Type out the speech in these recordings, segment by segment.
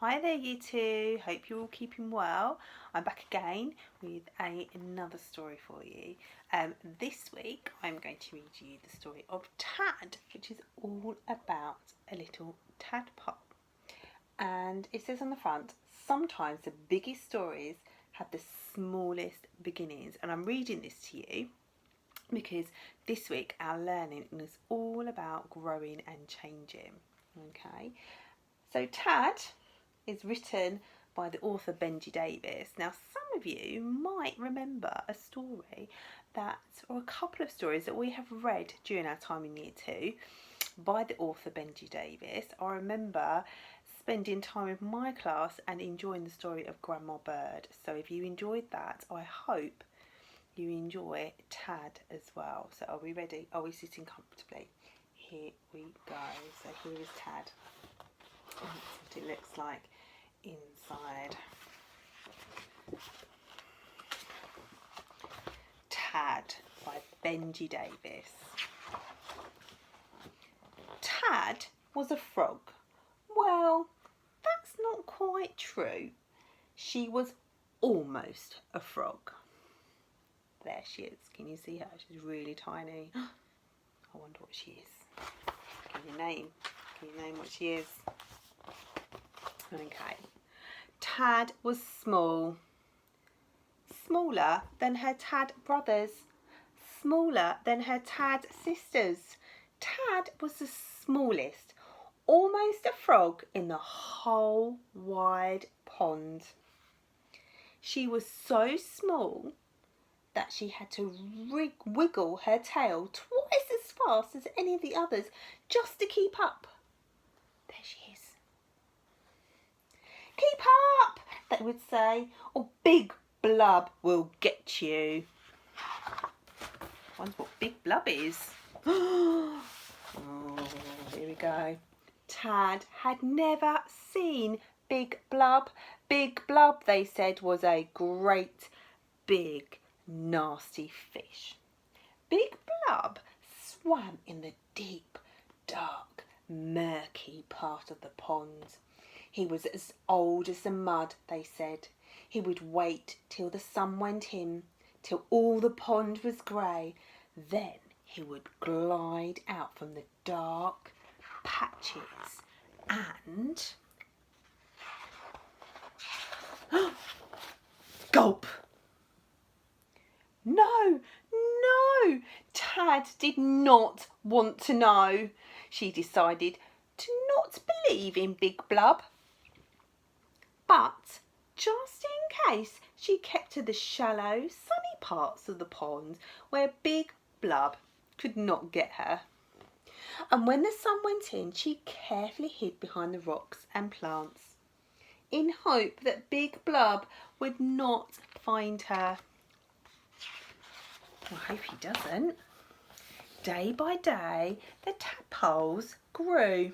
Hi there you two, hope you're all keeping well. I'm back again with another story for you. This week I'm going to read you the story of Tad, which is all about a little tadpole. And it says on the front, sometimes the biggest stories have the smallest beginnings. And I'm reading this to you because this week our learning is all about growing and changing. Okay, so Tad is written by the author Benji Davies. Now, some of you might remember a story or a couple of stories that we have read during our time in Year 2 by the author Benji Davies. I remember spending time with my class and enjoying the story of Grandma Bird. So if you enjoyed that, I hope you enjoy Tad as well. So are we ready? Are we sitting comfortably? Here we go. So here is Tad. And that's what it looks like inside. Tad by Benji Davies. Tad was a frog. Well, that's not quite true. She was almost a frog. There she is. Can you see her? She's really tiny. I wonder what she is. Can you name what she is? Okay. Tad was small. Smaller than her Tad brothers. Smaller than her Tad sisters. Tad was the smallest, almost a frog in the whole wide pond. She was so small that she had to wiggle her tail twice as fast as any of the others just to keep up. There she is. Keep up, they would say, or Big Blub will get you. I wonder what Big Blub is. Oh, here we go. Tad had never seen Big Blub. Big Blub, they said, was a great, big, nasty fish. Big Blub swam in the deep, dark, murky part of the pond. He was as old as the mud, they said. He would wait till the sun went in, till all the pond was grey. Then he would glide out from the dark patches and gulp. No, Tad did not want to know. She decided to not believe in Big Blub. But just in case, she kept to the shallow, sunny parts of the pond where Big Blub could not get her. And when the sun went in, she carefully hid behind the rocks and plants in hope that Big Blub would not find her. I hope he doesn't. Day by day, the tadpoles grew.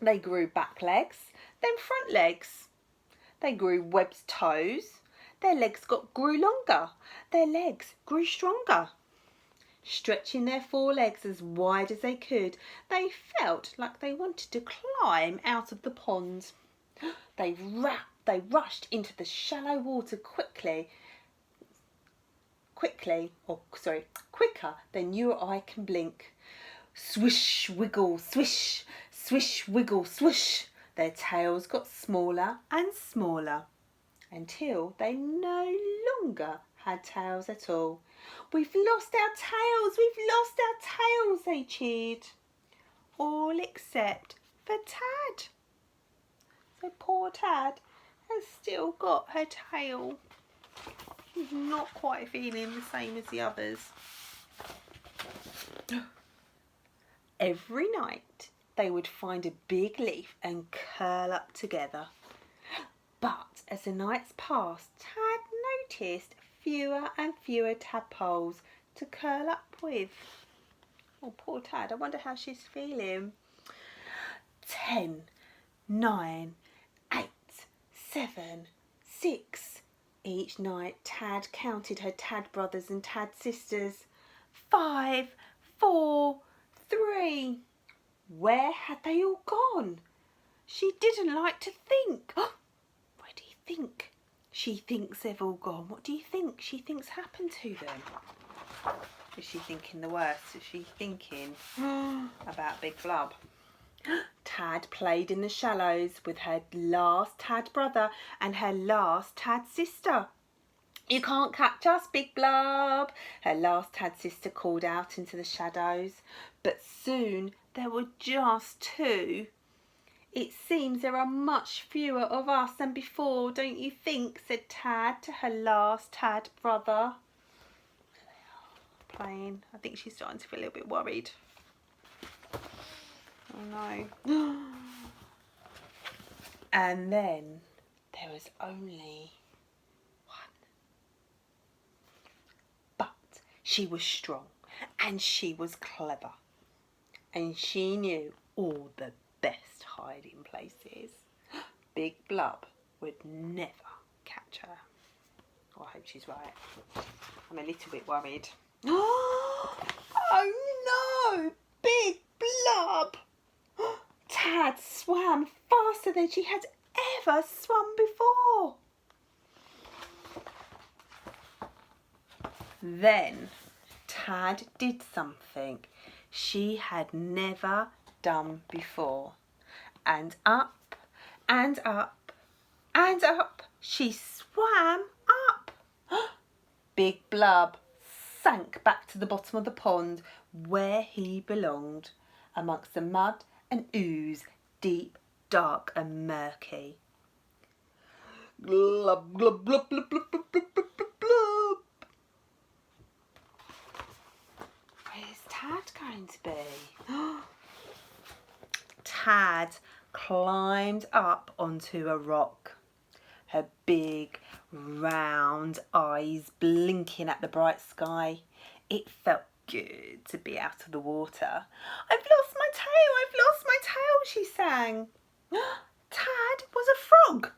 They grew back legs, then front legs. They grew webbed toes. Their legs grew longer. Their legs grew stronger. Stretching their forelegs as wide as they could, they felt like they wanted to climb out of the pond. They rushed into the shallow water quicker than you or I can blink. Swish, wiggle, swish, swish, wiggle, swish. Their tails got smaller and smaller until they no longer had tails at all. We've lost our tails, we've lost our tails, they cheered. All except for Tad. So poor Tad has still got her tail. She's not quite feeling the same as the others. Every night they would find a big leaf and curl up together. But as the nights passed, Tad noticed fewer and fewer tadpoles to curl up with. Oh, poor Tad. I wonder how she's feeling. 10, 9, 8, 7, 6. Each night Tad counted her Tad brothers and Tad sisters. 5, 4, 3. Where had they all gone? she didn't like to think. Where do you think she thinks they've all gone? What do you think she thinks happened to them? Is she thinking the worst? Is she thinking about Big Blub? Tad played in the shallows with her last tad brother and her last tad sister. You can't catch us, Big Blub, her last tad sister called out into the shadows. But soon there were just two. It seems there are much fewer of us than before, don't you think? Said Tad to her last tad brother. Playing. I think she's starting to feel a little bit worried. Oh no. And then there was only one. But she was strong and she was clever. And she knew all the best hiding places. Big Blub would never catch her. Oh, I hope she's right. I'm a little bit worried. Oh no! Big Blub! Tad swam faster than she had ever swum before. Then Tad did something she had never done before. And up and up and up she swam up. Big Blub sank back to the bottom of the pond where he belonged, amongst the mud and ooze, deep, dark and murky. Glub, glub, glub, glub, glub, glub, glub, glub, glub. Where's Tad going to be? Tad climbed up onto a rock, her big round eyes blinking at the bright sky. It felt good to be out of the water. I've lost my tail, I've lost my tail, she sang. Tad was a frog.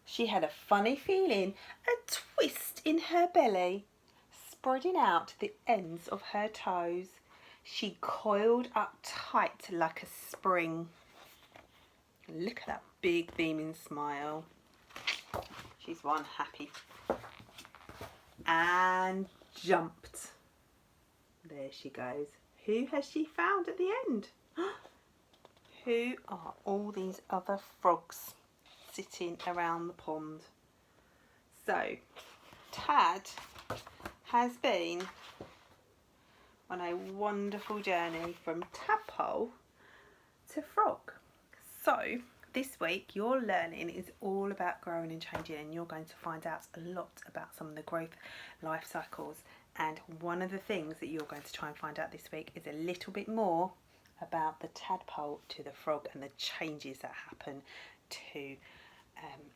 She had a funny feeling, a twist in her belly, spreading out to the ends of her toes. She coiled up tight like a spring. Look at that big beaming smile. She's one happy. And jumped. There she goes. Who has she found at the end? Who are all these other frogs sitting around the pond? So, Tad has been on a wonderful journey from tadpole to frog. So, this week your learning is all about growing and changing, and you're going to find out a lot about some of the growth life cycles. And one of the things that you're going to try and find out this week is a little bit more about the tadpole to the frog and the changes that happen to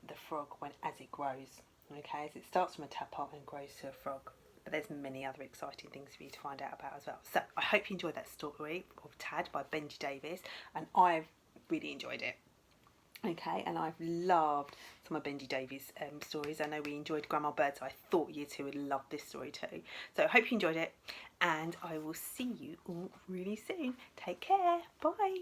the frog as it grows. Okay, as it starts from a tadpole and grows to a frog. But there's many other exciting things for you to find out about as well. So I hope you enjoyed that story of Tad by Benji Davies, and I've really enjoyed it. Okay, and I've loved some of Benji Davies' stories. I know we enjoyed Grandma Bird, so I thought you two would love this story too. So I hope you enjoyed it, and I will see you all really soon. Take care. Bye.